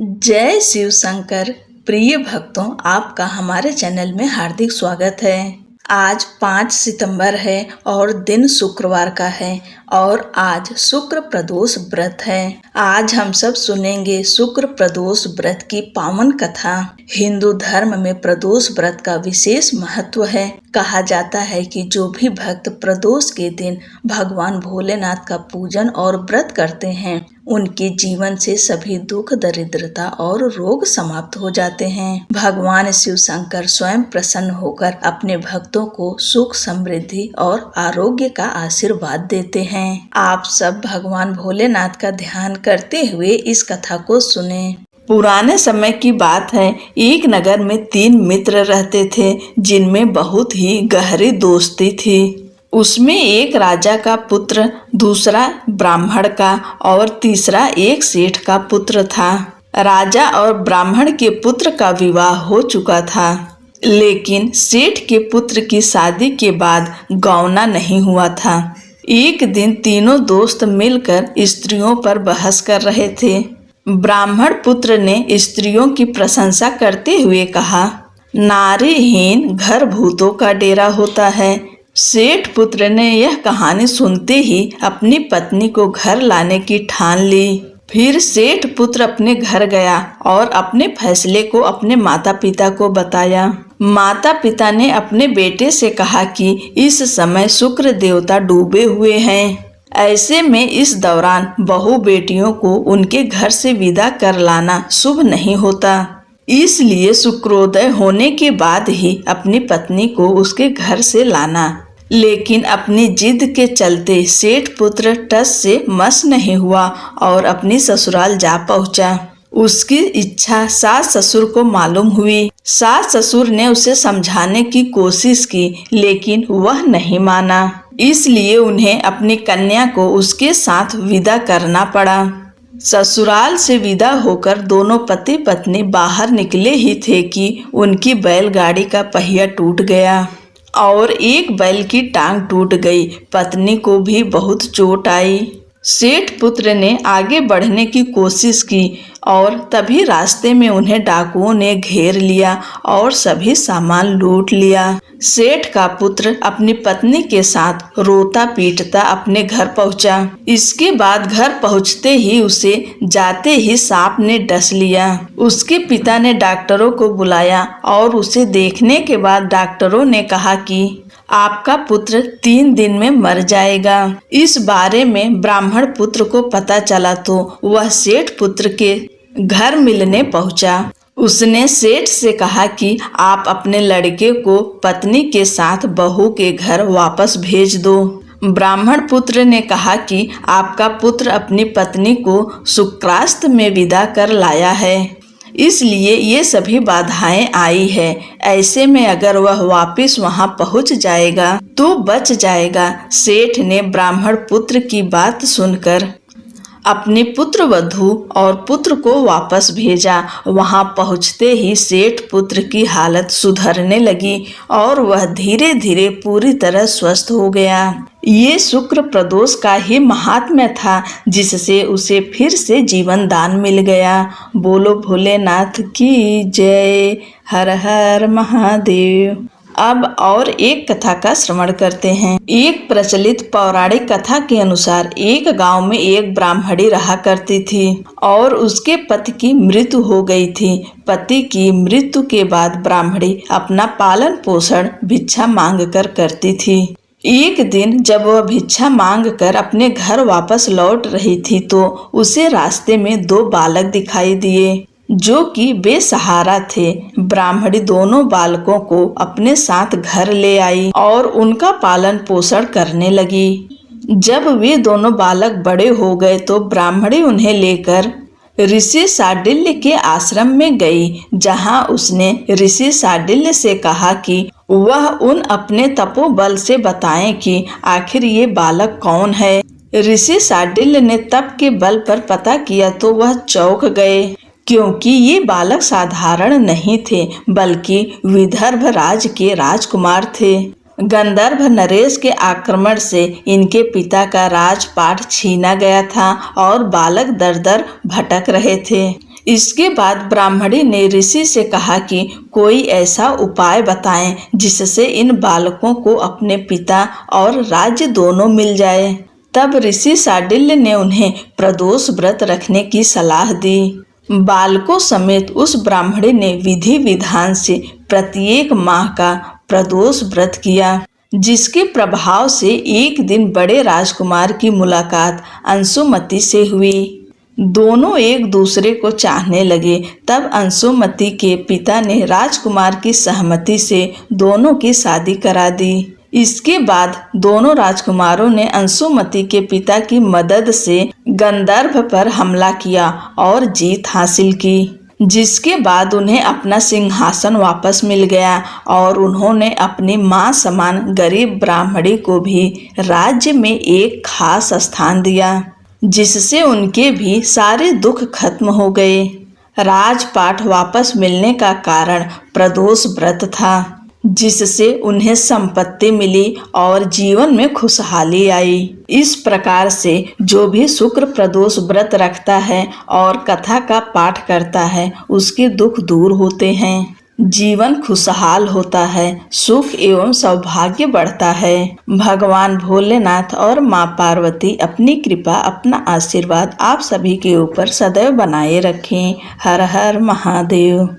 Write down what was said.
जय शिव शंकर। प्रिय भक्तों, आपका हमारे चैनल में हार्दिक स्वागत है। आज 5 सितंबर है और दिन शुक्रवार का है और आज शुक्र प्रदोष व्रत है। आज हम सब सुनेंगे शुक्र प्रदोष व्रत की पावन कथा। हिंदू धर्म में प्रदोष व्रत का विशेष महत्व है। कहा जाता है कि जो भी भक्त प्रदोष के दिन भगवान भोलेनाथ का पूजन और व्रत करते हैं, उनके जीवन से सभी दुख, दरिद्रता और रोग समाप्त हो जाते हैं। भगवान शिव शंकर स्वयं प्रसन्न होकर अपने भक्तों को सुख, समृद्धि और आरोग्य का आशीर्वाद देते हैं। आप सब भगवान भोलेनाथ का ध्यान करते हुए इस कथा को सुने। पुराने समय की बात है। एक नगर में 3 मित्र रहते थे जिनमें बहुत ही गहरी दोस्ती थी। उसमें एक राजा का पुत्र, दूसरा ब्राह्मण का और तीसरा एक सेठ का पुत्र था। राजा और ब्राह्मण के पुत्र का विवाह हो चुका था, लेकिन सेठ के पुत्र की शादी के बाद गौना नहीं हुआ था। एक दिन तीनों दोस्त मिलकर स्त्रियों पर बहस कर रहे थे। ब्राह्मण पुत्र ने स्त्रियों की प्रशंसा करते हुए कहा, नारीहीन घर भूतों का डेरा होता है। सेठ पुत्र ने यह कहानी सुनते ही अपनी पत्नी को घर लाने की ठान ली। फिर सेठ पुत्र अपने घर गया और अपने फैसले को अपने माता पिता को बताया। माता पिता ने अपने बेटे से कहा कि इस समय शुक्र देवता डूबे हुए हैं। ऐसे में इस दौरान बहू बेटियों को उनके घर से विदा कर लाना शुभ नहीं होता। इसलिए शुक्रोदय होने के बाद ही अपनी पत्नी को उसके घर से लाना। लेकिन अपनी जिद के चलते सेठ पुत्र टस से मस नहीं हुआ और अपनी ससुराल जा पहुंचा। उसकी इच्छा सास ससुर को मालूम हुई। सास ससुर ने उसे समझाने की कोशिश की, लेकिन वह नहीं माना। इसलिए उन्हें अपनी कन्या को उसके साथ विदा करना पड़ा। ससुराल से विदा होकर दोनों पति पत्नी बाहर निकले ही थे कि उनकी बैलगाड़ी का पहिया टूट गया और एक बैल की टांग टूट गई। पत्नी को भी बहुत चोट आई। सेठ पुत्र ने आगे बढ़ने की कोशिश की और तभी रास्ते में उन्हें डाकुओं ने घेर लिया और सभी सामान लूट लिया। सेठ का पुत्र अपनी पत्नी के साथ रोता पीटता अपने घर पहुंचा। इसके बाद घर पहुंचते ही उसे जाते ही सांप ने डस लिया। उसके पिता ने डॉक्टरों को बुलाया और उसे देखने के बाद डॉक्टरों ने कहा कि आपका पुत्र 3 दिन में मर जाएगा। इस बारे में ब्राह्मण पुत्र को पता चला तो वह सेठ पुत्र के घर मिलने पहुंचा। उसने सेठ से कहा कि आप अपने लड़के को पत्नी के साथ बहू के घर वापस भेज दो। ब्राह्मण पुत्र ने कहा कि आपका पुत्र अपनी पत्नी को शुक्रास्त में विदा कर लाया है, इसलिए ये सभी बाधाएं आई है। ऐसे में अगर वह वापस वहां पहुंच जाएगा तो बच जाएगा। सेठ ने ब्राह्मण पुत्र की बात सुनकर अपनी पुत्र वधू और पुत्र को वापस भेजा। वहां पहुंचते ही सेठ पुत्र की हालत सुधरने लगी और वह धीरे धीरे पूरी तरह स्वस्थ हो गया। ये शुक्र प्रदोष का ही महात्म्य था, जिससे उसे फिर से जीवन दान मिल गया। बोलो भोलेनाथ की जय। हर हर महादेव। अब और एक कथा का श्रवण करते हैं। एक प्रचलित पौराणिक कथा के अनुसार एक गांव में एक ब्राह्मणी रहा करती थी और उसके पति की मृत्यु हो गई थी। पति की मृत्यु के बाद ब्राह्मणी अपना पालन पोषण भिक्षा मांग कर करती थी। एक दिन जब वह भिक्षा मांग कर अपने घर वापस लौट रही थी तो उसे रास्ते में 2 बालक दिखाई दिए जो कि बेसहारा थे। ब्राह्मणी दोनों बालकों को अपने साथ घर ले आई और उनका पालन पोषण करने लगी। जब वे दोनों बालक बड़े हो गए तो ब्राह्मणी उन्हें लेकर ऋषि शांडिल्य के आश्रम में गई, जहां उसने ऋषि शांडिल्य से कहा कि वह उन अपने तपोबल से बताएं कि आखिर ये बालक कौन है। ऋषि शांडिल्य ने तप के बल पर पता किया तो वह चौंक गए, क्योंकि ये बालक साधारण नहीं थे बल्कि विदर्भ राज के राजकुमार थे। गंधर्व नरेश के आक्रमण से इनके पिता का राजपाट छीना गया था और बालक दर दर भटक रहे थे। इसके बाद ब्राह्मणी ने ऋषि से कहा कि कोई ऐसा उपाय बताएं जिससे इन बालकों को अपने पिता और राज्य दोनों मिल जाए। तब ऋषि शांडिल्य ने उन्हें प्रदोष व्रत रखने की सलाह दी। बालकों समेत उस ब्राह्मणी ने विधि विधान से प्रत्येक माह का प्रदोष व्रत किया, जिसके प्रभाव से एक दिन बड़े राजकुमार की मुलाकात अंशुमति से हुई। दोनों एक दूसरे को चाहने लगे। तब अंशुमति के पिता ने राजकुमार की सहमति से दोनों की शादी करा दी। इसके बाद दोनों राजकुमारों ने अंशुमति के पिता की मदद से गंधर्व पर हमला किया और जीत हासिल की, जिसके बाद उन्हें अपना सिंहासन वापस मिल गया और उन्होंने अपनी मां समान गरीब ब्राह्मणी को भी राज्य में एक खास स्थान दिया, जिससे उनके भी सारे दुख खत्म हो गए। राजपाट वापस मिलने का कारण प्रदोष व्रत था, जिससे उन्हें संपत्ति मिली और जीवन में खुशहाली आई। इस प्रकार से जो भी शुक्र प्रदोष व्रत रखता है और कथा का पाठ करता है, उसके दुख दूर होते हैं, जीवन खुशहाल होता है, सुख एवं सौभाग्य बढ़ता है। भगवान भोलेनाथ और माँ पार्वती अपनी कृपा, अपना आशीर्वाद आप सभी के ऊपर सदैव बनाए रखें। हर हर महादेव।